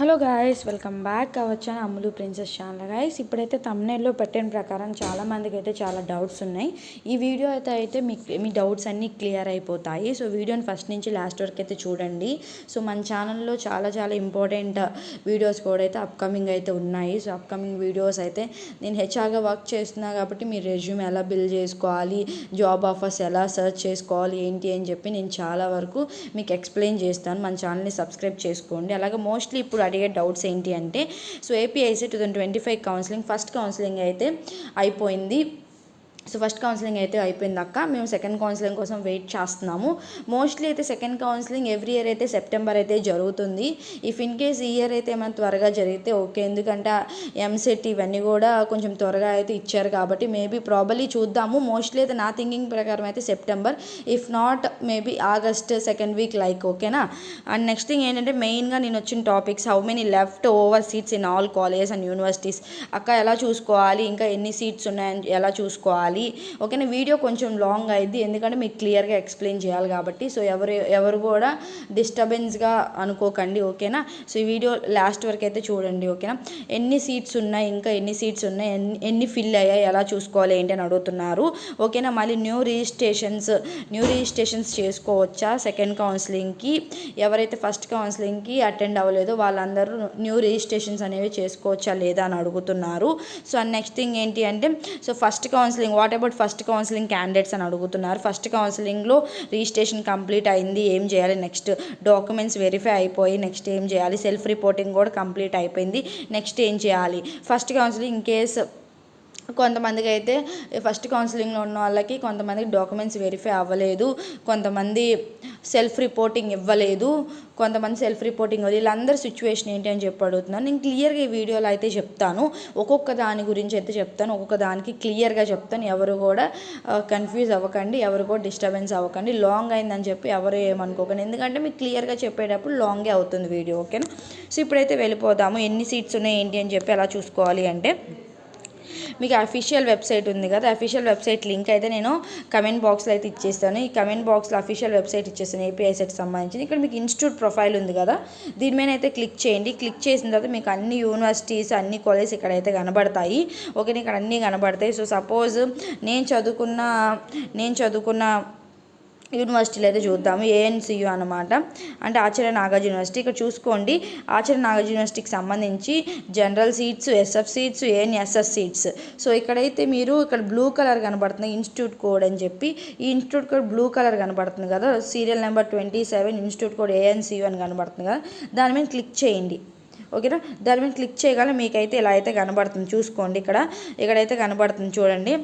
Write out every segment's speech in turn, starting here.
Hello guys, welcome back అవ్వచ్చు అమ్ములు princess channel. Guys, ఇప్పుడైతే తమ్నైల్లో పెట్టిన ప్రకారం చాలామందికి అయితే చాలా డౌట్స్ ఉన్నాయి. ఈ వీడియో అయితే మీ డౌట్స్ అన్నీ క్లియర్ అయిపోతాయి. సో వీడియోని ఫస్ట్ నుంచి లాస్ట్ వరకు అయితే చూడండి. సో మన ఛానల్లో చాలా చాలా ఇంపార్టెంట్ వీడియోస్ కూడా అయితే అప్కమింగ్ అయితే ఉన్నాయి. సో అప్కమింగ్ వీడియోస్ అయితే నేను హెచ్ఆర్గా వర్క్ చేస్తున్నా కాబట్టి మీ రెజ్యూమ్ ఎలా బిల్డ్ చేసుకోవాలి, జాబ్ ఆఫర్స్ ఎలా సెర్చ్ చేసుకోవాలి ఏంటి అని చెప్పి నేను చాలా వరకు మీకు ఎక్స్ప్లెయిన్ చేస్తాను. మన ఛానల్ని సబ్స్క్రైబ్ చేసుకోండి. అలాగే మోస్ట్లీ ఇప్పుడు అడిగే డౌట్స్ ఏంటి అంటే, so APIC 2025 counselling first counselling అయితే అయిపోయింది. సో ఫస్ట్ కౌన్సిలింగ్ అయితే అయిపోయింది అక్క, మేము సెకండ్ కౌన్సిలింగ్ కోసం వెయిట్ చేస్తున్నాము. మోస్ట్లీ అయితే సెకండ్ కౌన్సిలింగ్ ఎవ్రీ ఇయర్ అయితే సెప్టెంబర్ అయితే జరుగుతుంది. ఇఫ్ ఇన్ కేస్ ఈ ఇయర్ అయితే ఏమైనా త్వరగా జరిగితే ఓకే, ఎందుకంటే ఎంసెట్ ఇవన్నీ కూడా కొంచెం త్వరగా అయితే ఇచ్చారు కాబట్టి మేబీ ప్రాబబ్లీ చూద్దాము. మోస్ట్లీ అయితే నా థింకింగ్ ప్రకారం అయితే September, if not maybe August second week like, ఓకేనా. అండ్ నెక్స్ట్ థింగ్ ఏంటంటే, మెయిన్గా నేను వచ్చిన topics, how many left over seats in all colleges and universities. అక్క ఎలా చూసుకోవాలి, ఇంకా ఎన్ని సీట్స్ ఉన్నాయని ఎలా చూసుకోవాలి, ఓకేనా. వీడియో కొంచెం లాంగ్ అయింది ఎందుకంటే మీకు క్లియర్గా ఎక్స్ప్లెయిన్ చేయాలి కాబట్టి. సో ఎవరు కూడా డిస్టర్బెన్స్గా అనుకోకండి, ఓకేనా. సో ఈ వీడియో లాస్ట్ వరకు అయితే చూడండి, ఓకేనా. ఎన్ని సీట్స్ ఉన్నాయి, ఇంకా ఎన్ని సీట్స్ ఉన్నాయి, ఎన్ని ఫిల్ అయ్యాయి, ఎలా చూసుకోవాలి ఏంటి అని అడుగుతున్నారు, ఓకేనా. మళ్ళీ న్యూ రిజిస్ట్రేషన్స్ చేసుకోవచ్చా సెకండ్ కౌన్సిలింగ్కి. ఎవరైతే ఫస్ట్ కౌన్సిలింగ్కి అటెండ్ అవ్వలేదో వాళ్ళందరూ న్యూ రిజిస్ట్రేషన్స్ అనేవి చేసుకోవచ్చా లేదా అని అడుగుతున్నారు. సో అండ్ నెక్స్ట్ థింగ్ ఏంటి అంటే, so first counselling, what about first counselling candidates అని అడుగుతున్నారు. ఫస్ట్ కౌన్సిలింగ్లో రిజిస్ట్రేషన్ కంప్లీట్ అయింది, ఏం చేయాలి, నెక్స్ట్ డాక్యుమెంట్స్ వెరిఫై అయిపోయి నెక్స్ట్ ఏం చేయాలి, సెల్ఫ్ రిపోర్టింగ్ కూడా కంప్లీట్ అయిపోయింది, నెక్స్ట్ ఏం చేయాలి. ఫస్ట్ కౌన్సిలింగ్ ఇన్ కేస్ కొంతమందికి అయితే ఫస్ట్ కౌన్సిలింగ్లో ఉన్న వాళ్ళకి కొంతమందికి డాక్యుమెంట్స్ వెరిఫై అవ్వలేదు, కొంతమంది సెల్ఫ్ రిపోర్టింగ్ ఇవ్వలేదు, కొంతమంది సెల్ఫ్ రిపోర్టింగ్ వీళ్ళందరి సిచ్యువేషన్ ఏంటి అని చెప్పి అడుగుతున్నాను. నేను క్లియర్గా ఈ వీడియోలో అయితే చెప్తాను, ఒక్కొక్క దాని గురించి అయితే చెప్తాను, ఒక్కొక్క దానికి క్లియర్గా చెప్తాను. ఎవరు కూడా కన్ఫ్యూజ్ అవ్వకండి, ఎవరు కూడా డిస్టర్బెన్స్ అవ్వకండి. లాంగ్ అయిందని చెప్పి ఎవరు ఏమనుకోకండి, ఎందుకంటే మీకు క్లియర్గా చెప్పేటప్పుడు లాంగే అవుతుంది వీడియో, ఓకేనా. సో ఇప్పుడైతే వెళ్ళిపోదాము. ఎన్ని సీట్స్ ఉన్నాయి ఏంటి అని చెప్పి ఎలా చూసుకోవాలి అంటే, మీకు అఫీషియల్ వెబ్సైట్ ఉంది కదా, అఫీషియల్ వెబ్సైట్ లింక్ అయితే నేను కమెంట్ బాక్స్లో అయితే ఇచ్చేస్తాను. ఈ కమెంట్ బాక్స్లో అఫీషియల్ వెబ్సైట్ ఇచ్చేస్తాను ఏపీఐసెట్ సంబంధించి. ఇక్కడ మీకు ఇన్స్టిట్యూట్ ప్రొఫైల్ ఉంది కదా, దీని మీద అయితే క్లిక్ చేయండి. క్లిక్ చేసిన తర్వాత మీకు అన్ని యూనివర్సిటీస్, అన్ని కాలేజెస్ ఇక్కడైతే కనబడతాయి, ఓకే. ఇక్కడ అన్నీ కనబడతాయి. సో సపోజ్ నేను చదువుకున్న యూనివర్సిటీలు అయితే చూద్దాము. ఏఎన్సియు అనమాట, అంటే ఆచార్య నాగార్జున యూనివర్సిటీ. ఇక్కడ చూసుకోండి, ఆచార్య నాగార్జున యూనివర్సిటీకి సంబంధించి general seats, SF seats, ANSS seats. So ఇక్కడైతే మీరు ఇక్కడ బ్లూ కలర్ కనబడుతుంది ఇన్స్టిట్యూట్ కోడ్ అని చెప్పి, ఈ ఇన్స్టిట్యూట్ కోడ్ బ్లూ కలర్ కనబడుతుంది కదా, serial number 27 institute code ANCU అని కనబడుతుంది కదా, దాని మీద క్లిక్ చేయండి, ఓకేనా. దాని మీద క్లిక్ చేయగానే మీకైతే ఇలా అయితే కనబడుతుంది. చూసుకోండి, ఇక్కడైతే కనబడుతుంది చూడండి.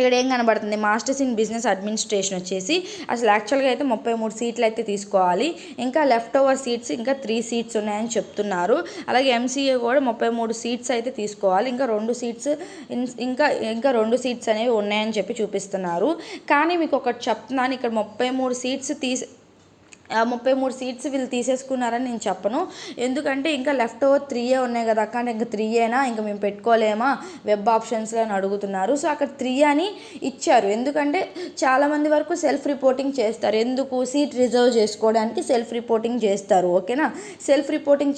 ఇక్కడ ఏం కనబడుతుంది, మాస్టర్స్ ఇన్ బిజినెస్ అడ్మినిస్ట్రేషన్ వచ్చేసి అసలు యాక్చువల్గా అయితే 33 సీట్లు అయితే తీసుకోవాలి, ఇంకా లెఫ్ట్ ఓవర్ సీట్స్ ఇంకా 3 సీట్స్ ఉన్నాయని చెప్తున్నారు. అలాగే ఎంసీఏ కూడా 33 సీట్స్ అయితే తీసుకోవాలి, ఇంకా 2 సీట్స్ ఇంకా 2 సీట్స్ అనేవి ఉన్నాయని చెప్పి చూపిస్తున్నారు. కానీ మీకు ఒకటి చెప్తున్నాను, ఇక్కడ 33 సీట్స్ 33 సీట్స్ వీళ్ళు తీసేసుకున్నారని నేను చెప్పను, ఎందుకంటే ఇంకా లెఫ్ట్ ఓవర్ 3 ఉన్నాయి కదా అక్క, ఇంకా 3 ఇంకా మేము పెట్టుకోలేమా వెబ్ ఆప్షన్స్లో అని అడుగుతున్నారు. సో అక్కడ 3 అని ఇచ్చారు, ఎందుకంటే చాలామంది వరకు సెల్ఫ్ రిపోర్టింగ్ చేస్తారు. ఎందుకు, సీట్ రిజర్వ్ చేసుకోవడానికి సెల్ఫ్ రిపోర్టింగ్ చేస్తారు, ఓకేనా. సెల్ఫ్ రిపోర్టింగ్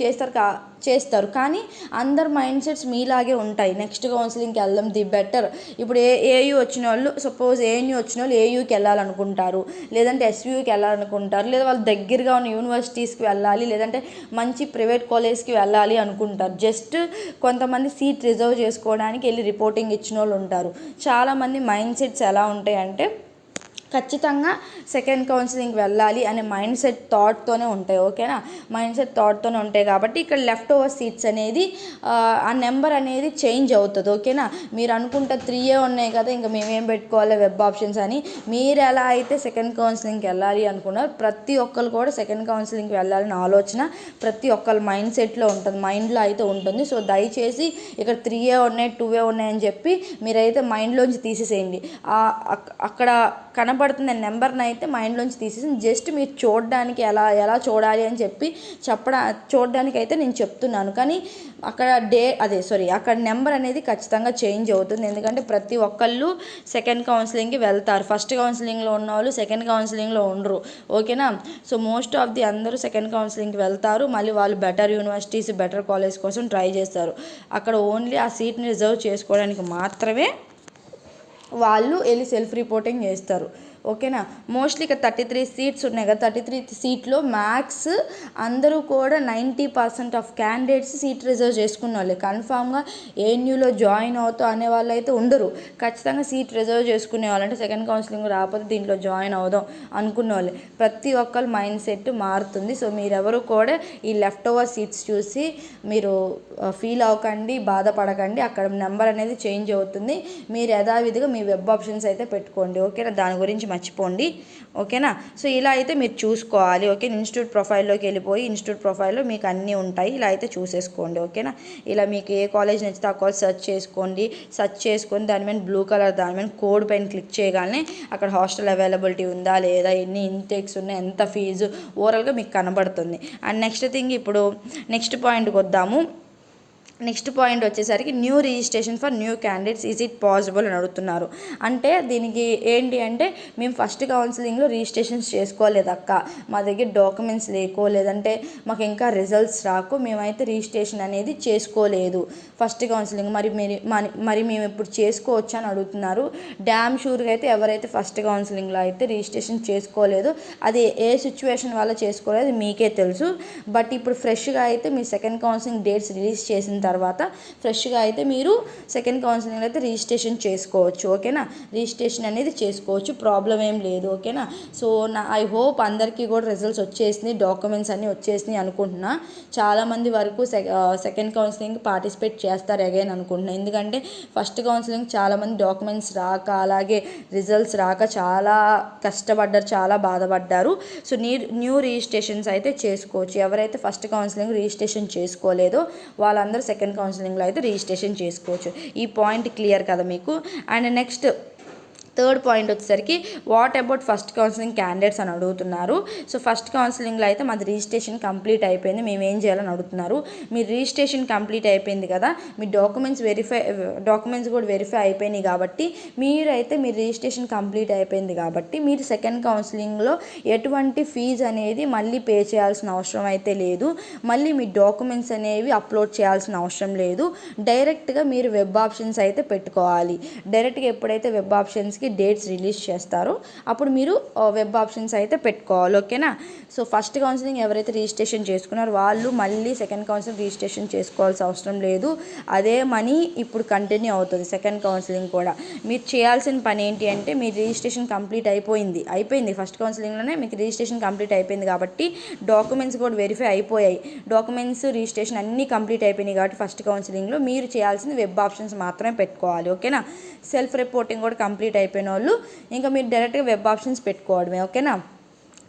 చేస్తారు కానీ అందరు మైండ్ సెట్స్ మీలాగే ఉంటాయి. నెక్స్ట్ కౌన్సిలింగ్కి వెళ్దాం ది బెటర్. ఇప్పుడు ఏయూ వచ్చిన వాళ్ళు, సపోజ్ ఏఎన్యూ వచ్చిన వాళ్ళు ఏయూకి వెళ్ళాలనుకుంటారు, లేదంటే ఎస్యూకి వెళ్ళాలనుకుంటారు, లేదా వాళ్ళు దగ్గరగా ఉన్న యూనివర్సిటీస్కి వెళ్ళాలి, లేదంటే మంచి ప్రైవేట్ కాలేజ్కి వెళ్ళాలి అనుకుంటారు. జస్ట్ కొంతమంది సీట్ రిజర్వ్ చేసుకోవడానికి వెళ్ళి రిపోర్టింగ్ ఇచ్చిన వాళ్ళు ఉంటారు. చాలామంది మైండ్ సెట్స్ ఎలా ఉంటాయంటే, ఖచ్చితంగా సెకండ్ కౌన్సిలింగ్కి వెళ్ళాలి అనే మైండ్ సెట్ థాట్తోనే ఉంటాయి, ఓకేనా. మైండ్ సెట్ థాట్తోనే ఉంటాయి కాబట్టి ఇక్కడ లెఫ్ట్ ఓవర్ సీట్స్ అనేది ఆ నెంబర్ అనేది చేంజ్ అవుతుంది, ఓకేనా. మీరు అనుకుంటే 3 ఉన్నాయి కదా, ఇంకా మేమేం పెట్టుకోవాలి వెబ్ ఆప్షన్స్ అని. మీరు ఎలా అయితే సెకండ్ కౌన్సిలింగ్కి వెళ్ళాలి అనుకున్నారు, ప్రతి ఒక్కరు కూడా సెకండ్ కౌన్సిలింగ్కి వెళ్ళాలని ఆలోచన ప్రతి ఒక్కరి మైండ్ సెట్లో ఉంటుంది, మైండ్లో అయితే ఉంటుంది. సో దయచేసి ఇక్కడ 3 ఉన్నాయి 2 ఉన్నాయని చెప్పి మీరైతే మైండ్లోంచి తీసేసేయండి. అక్కడ కనబడుతున్న నెంబర్ని అయితే మైండ్లోంచి తీసేసి జస్ట్ మీరు చూడడానికి ఎలా చూడాలి అని చెప్పి చూడడానికి అయితే నేను చెప్తున్నాను. కానీ అక్కడ అక్కడ నెంబర్ అనేది ఖచ్చితంగా చేంజ్ అవుతుంది. ఎందుకంటే ప్రతి ఒక్కళ్ళు సెకండ్ కౌన్సిలింగ్కి వెళ్తారు. ఫస్ట్ కౌన్సిలింగ్లో ఉన్న వాళ్ళు సెకండ్ కౌన్సిలింగ్లో ఉండరు. ఓకేనా. సో మోస్ట్ ఆఫ్ ది అందరూ సెకండ్ కౌన్సిలింగ్కి వెళ్తారు. మళ్ళీ వాళ్ళు బెటర్ యూనివర్సిటీస్, బెటర్ కాలేజ్ కోసం ట్రై చేస్తారు. అక్కడ ఓన్లీ ఆ సీట్ని రిజర్వ్ చేసుకోవడానికి మాత్రమే వాళ్ళు వెళ్ళి సెల్ఫ్ రిపోర్టింగ్ చేస్తారు. ఓకేనా. మోస్ట్లీ ఇక్కడ 33 సీట్స్ ఉన్నాయి కదా, 33 సీట్లో మ్యాక్స్ అందరూ కూడా 90% ఆఫ్ క్యాండిడేట్స్ సీట్ రిజర్వ్ చేసుకున్న వాళ్ళే. కన్ఫామ్గా ఏఎన్యూలో జాయిన్ అవుతాం అనే వాళ్ళు అయితే ఉండరు. ఖచ్చితంగా సీట్ రిజర్వ్ చేసుకునే వాళ్ళు, అంటే సెకండ్ కౌన్సిలింగ్ రాకపోతే దీంట్లో జాయిన్ అవుదాం అనుకునే వాళ్ళే. ప్రతి ఒక్కరు మైండ్ సెట్ మారుతుంది. సో మీరెవరు కూడా ఈ లెఫ్ట్ ఓవర్ సీట్స్ చూసి మీరు ఫీల్ అవ్వకండి, బాధపడకండి. అక్కడ నెంబర్ అనేది చేంజ్ అవుతుంది. మీరు యథావిధిగా మీ వెబ్ ఆప్షన్స్ అయితే పెట్టుకోండి. ఓకేనా. దాని గురించి మర్చిపోండి. ఓకేనా. సో ఇలా అయితే మీరు చూసుకోవాలి. ఓకే. ఇన్స్టిట్యూట్ ప్రొఫైల్లోకి వెళ్ళిపోయి ఇన్స్టిట్యూట్ ప్రొఫైల్లో మీకు అన్నీ ఉంటాయి. ఇలా అయితే చూసేసుకోండి. ఓకేనా. ఇలా మీకు ఏ కాలేజ్ నచ్చితే ఆ కాలేజ్ సెర్చ్ చేసుకొని దాని మీద బ్లూ కలర్ దాని మీద కోడ్ పైన క్లిక్ చేయగానే అక్కడ హాస్టల్ అవైలబిలిటీ ఉందా లేదా, ఎన్ని ఇంటేక్స్ ఉన్నాయి, ఎంత ఫీజు ఓవరాల్గా మీకు కనబడుతుంది. అండ్ నెక్స్ట్ పాయింట్కి వద్దాము. నెక్స్ట్ పాయింట్ వచ్చేసరికి new registration for new candidates is it possible అని అడుగుతున్నారు. అంటే దీనికి ఏంటి అంటే, మేము ఫస్ట్ కౌన్సిలింగ్లో రిజిస్ట్రేషన్స్ చేసుకోలేదు అక్క, మా దగ్గర డాక్యుమెంట్స్ లేకో లేదంటే మాకు ఇంకా రిజల్ట్స్ రాకో మేమైతే రిజిస్ట్రేషన్ అనేది చేసుకోలేదు ఫస్ట్ కౌన్సిలింగ్. మరి మేము ఇప్పుడు చేసుకోవచ్చా అని అడుగుతున్నారు. డ్యామ్ షూర్గా అయితే ఎవరైతే ఫస్ట్ కౌన్సిలింగ్లో అయితే రిజిస్ట్రేషన్ చేసుకోలేదు, అది ఏ సిచ్యువేషన్ వల్ల చేసుకోలేదు మీకే తెలుసు. బట్ ఇప్పుడు ఫ్రెష్గా అయితే మీ సెకండ్ కౌన్సిలింగ్ డేట్స్ రిలీజ్ చేసిన తర్వాత ఫ్రెష్గా అయితే మీరు సెకండ్ కౌన్సిలింగ్లో అయితే రిజిస్ట్రేషన్ చేసుకోవచ్చు. ఓకేనా. రిజిస్ట్రేషన్ అనేది చేసుకోవచ్చు, ప్రాబ్లం ఏం లేదు. ఓకేనా. సో ఐ హోప్ అందరికీ కూడా రిజల్ట్స్ వచ్చేసినాయి, డాక్యుమెంట్స్ అన్నీ వచ్చేసినాయి అనుకుంటున్నా. చాలామంది వరకు సెకండ్ కౌన్సిలింగ్ పార్టిసిపేట్ చేస్తారు అగైన్ అనుకుంటున్నా. ఎందుకంటే ఫస్ట్ కౌన్సిలింగ్ చాలామంది డాక్యుమెంట్స్ రాక అలాగే రిజల్ట్స్ రాక చాలా కష్టపడ్డారు, చాలా బాధపడ్డారు. సో న్యూ రిజిస్ట్రేషన్స్ అయితే చేసుకోవచ్చు. ఎవరైతే ఫస్ట్ కౌన్సిలింగ్ రిజిస్ట్రేషన్ చేసుకోలేదో వాళ్ళందరూ సెకండ్ కౌన్సిలింగ్లో అయితే రిజిస్ట్రేషన్ చేసుకోవచ్చు. ఈ పాయింట్ క్లియర్ కదా మీకు. అండ్ నెక్స్ట్ థర్డ్ పాయింట్ వచ్చేసరికి what about first counselling candidates అని అడుగుతున్నారు. సో ఫస్ట్ కౌన్సిలింగ్లో అయితే మాది రిజిస్ట్రేషన్ కంప్లీట్ అయిపోయింది, మేము ఏం చేయాలని అడుగుతున్నారు. మీ రిజిస్ట్రేషన్ కంప్లీట్ అయిపోయింది కదా, మీ డాక్యుమెంట్స్ కూడా వెరిఫై అయిపోయినాయి కాబట్టి మీరైతే మీ రిజిస్ట్రేషన్ కంప్లీట్ అయిపోయింది కాబట్టి మీరు సెకండ్ కౌన్సిలింగ్లో ఎటువంటి ఫీజు అనేది మళ్ళీ పే చేయాల్సిన అవసరం అయితే లేదు. మళ్ళీ మీ డాక్యుమెంట్స్ అనేవి అప్లోడ్ చేయాల్సిన అవసరం లేదు. డైరెక్ట్గా మీరు వెబ్ ఆప్షన్స్ అయితే పెట్టుకోవాలి. డైరెక్ట్గా ఎప్పుడైతే వెబ్ ఆప్షన్స్కి డేట్స్ రిలీజ్ చేస్తారో అప్పుడు మీరు వెబ్ ఆప్షన్స్ అయితే పెట్టుకోవాలి. ఓకేనా. సో ఫస్ట్ కౌన్సిలింగ్ ఎవరైతే రిజిస్ట్రేషన్ చేసుకున్నారో వాళ్ళు మళ్ళీ సెకండ్ కౌన్సిలింగ్ రిజిస్ట్రేషన్ చేసుకోవాల్సిన అవసరం లేదు. అదే మనీ ఇప్పుడు కంటిన్యూ అవుతుంది సెకండ్ కౌన్సిలింగ్ కూడా. మీరు చేయాల్సిన పని ఏంటి అంటే, మీ రిజిస్ట్రేషన్ కంప్లీట్ అయిపోయింది ఫస్ట్ కౌన్సిలింగ్లోనే మీకు రిజిస్ట్రేషన్ కంప్లీట్ అయిపోయింది కాబట్టి డాక్యుమెంట్స్ కూడా వెరిఫై అయిపోయాయి, డాక్యుమెంట్స్ రిజిస్ట్రేషన్ అన్నీ కంప్లీట్ అయిపోయినాయి కాబట్టి ఫస్ట్ కౌన్సిలింగ్లో మీరు చేయాల్సింది వెబ్ ఆప్షన్స్ మాత్రమే పెట్టుకోవాలి. ఓకేనా. సెల్ఫ్ రిపోర్టింగ్ కూడా కంప్లీట్ అయిపోయిన వాళ్ళు ఇంకా మీరు డైరెక్ట్గా వెబ్ ఆప్షన్స్ పెట్టుకోవడమే. ఓకేనా.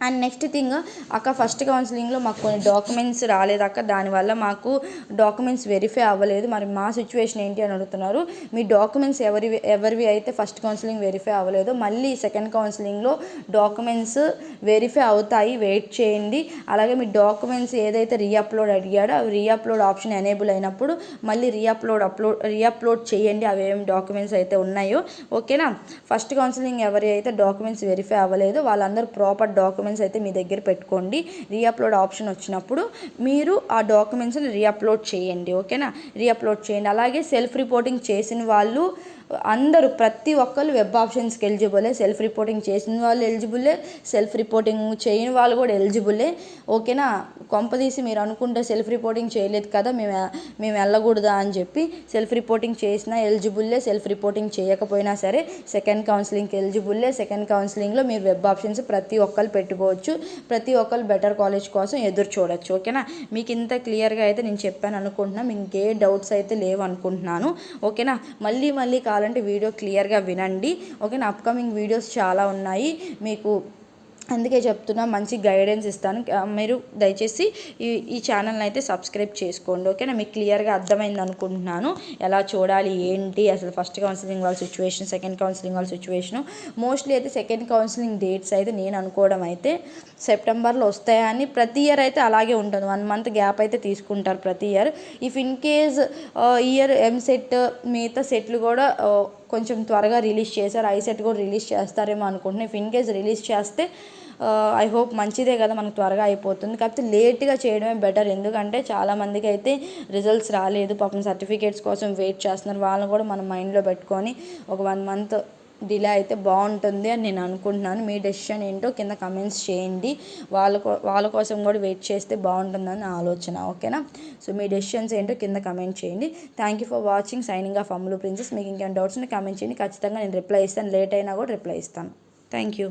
అండ్ నెక్స్ట్ థింగ్, అక్క ఫస్ట్ కౌన్సిలింగ్లో మాకు కొన్ని డాక్యుమెంట్స్ రాలేదక్క, దానివల్ల మాకు డాక్యుమెంట్స్ వెరిఫై అవ్వలేదు, మరి మా సిచ్యువేషన్ ఏంటి అని అడుగుతున్నారు. మీ డాక్యుమెంట్స్ ఎవరివి అయితే ఫస్ట్ కౌన్సిలింగ్ వెరిఫై అవ్వలేదో మళ్ళీ సెకండ్ కౌన్సిలింగ్లో డాక్యుమెంట్స్ వెరిఫై అవుతాయి, వెయిట్ చేయండి. అలాగే మీ డాక్యుమెంట్స్ ఏదైతే రీఅప్లోడ్ అడిగాడో అవి రీఅప్లోడ్ ఆప్షన్ ఎనేబుల్ అయినప్పుడు మళ్ళీ రీఅప్లోడ్ చేయండి అవేం డాక్యుమెంట్స్ అయితే ఉన్నాయో. ఓకేనా. ఫస్ట్ కౌన్సిలింగ్ ఎవరి అయితే డాక్యుమెంట్స్ వెరిఫై అవ్వలేదో వాళ్ళందరూ ప్రాపర్ డాక్యుమెంట్స్ అయితే మీ దగ్గర పెట్టుకోండి. రీఅప్లోడ్ ఆప్షన్ వచ్చినప్పుడు మీరు ఆ డాక్యుమెంట్స్ని రీఅప్లోడ్ చేయండి. ఓకేనా. రీఅప్లోడ్ చేయండి. అలాగే సెల్ఫ్ రిపోర్టింగ్ చేసిన వాళ్ళు అందరూ ప్రతి ఒక్కరు వెబ్ ఆప్షన్స్కి ఎలిజిబులే. సెల్ఫ్ రిపోర్టింగ్ చేసిన వాళ్ళు ఎలిజిబులే, సెల్ఫ్ రిపోర్టింగ్ చేయని వాళ్ళు కూడా ఎలిజిబులే. ఓకేనా. కొంపదీసి మీరు అనుకుంటే సెల్ఫ్ రిపోర్టింగ్ చేయలేదు కదా మేము వెళ్ళకూడదా అని చెప్పి సెల్ఫ్ రిపోర్టింగ్ చేసినా ఎలిజిబుల్లే, సెల్ఫ్ రిపోర్టింగ్ చేయకపోయినా సరే సెకండ్ కౌన్సిలింగ్కి ఎలిజిబుల్లే. సెకండ్ కౌన్సిలింగ్లో మీరు వెబ్ ఆప్షన్స్ ప్రతి ఒక్కరు పెట్టుకోవచ్చు, ప్రతి ఒక్కరు బెటర్ కాలేజ్ కోసం ఎదురు చూడొచ్చు. ఓకేనా. మీకు ఇంత క్లియర్గా అయితే నేను చెప్పాను అనుకుంటున్నా, మీకు ఇంకే డౌట్స్ అయితే లేవు అనుకుంటున్నాను. ఓకేనా. మళ్ళీ కావాలంటే వీడియో క్లియర్గా వినండి. ఓకేనా. అప్కమింగ్ వీడియోస్ చాలా ఉన్నాయి, మీకు అందుకే చెప్తున్నా, మంచి గైడెన్స్ ఇస్తాను. మీరు దయచేసి ఈ ఛానల్ని అయితే సబ్స్క్రైబ్ చేసుకోండి. ఓకేనా? మీకు క్లియర్గా అర్థమైంది అనుకుంటున్నాను, ఎలా చూడాలి ఏంటి అసలు ఫస్ట్ కౌన్సిలింగ్ వాళ్ళ సిచ్యువేషన్, సెకండ్ కౌన్సిలింగ్ వాళ్ళ సిచ్యువేషను. మోస్ట్లీ అయితే సెకండ్ కౌన్సిలింగ్ డేట్స్ అయితే నేను అనుకోవడం అయితే సెప్టెంబర్లో వస్తాయని. ప్రతి ఇయర్ అయితే అలాగే ఉంటుంది, 1 month గ్యాప్ అయితే తీసుకుంటారు ప్రతి year. If in case year EAMCET మిగతా సెట్లు కూడా కొంచెం త్వరగా రిలీజ్ చేశారు, ఐసెట్ కూడా రిలీజ్ చేస్తారేమో అనుకుంటున్నాను. ఇఫ్ ఇన్ కేస్ రిలీజ్ చేస్తే ఐ హోప్ మంచిదే కదా, మనకు త్వరగా అయిపోతుంది. కాకపోతే లేట్గా చేయడమే బెటర్, ఎందుకంటే చాలామందికి అయితే రిజల్ట్స్ రాలేదు, పాపం సర్టిఫికేట్స్ కోసం వెయిట్ చేస్తున్నారు. వాళ్ళని కూడా మనం మైండ్లో పెట్టుకొని ఒక 1 month డిలే అయితే బాగుంటుంది అని నేను అనుకుంటున్నాను. మీ డెసిషన్ ఏంటో కింద కమెంట్స్ చేయండి. వాళ్ళ కోసం కూడా వెయిట్ చేస్తే బాగుంటుందని నా ఆలోచన. ఓకేనా? సో మీ డెసిషన్స్ ఏంటో కింద కమెంట్ చేయండి. Thank you for watching. Signing off Ammulu princess. మీకు ఇంకేమైనా డౌట్స్ ఉంటే కమెంట్ చేయండి, ఖచ్చితంగా నేను రిప్లై ఇస్తాను. లేట్ అయినా కూడా రిప్లై ఇస్తాను. Thank you.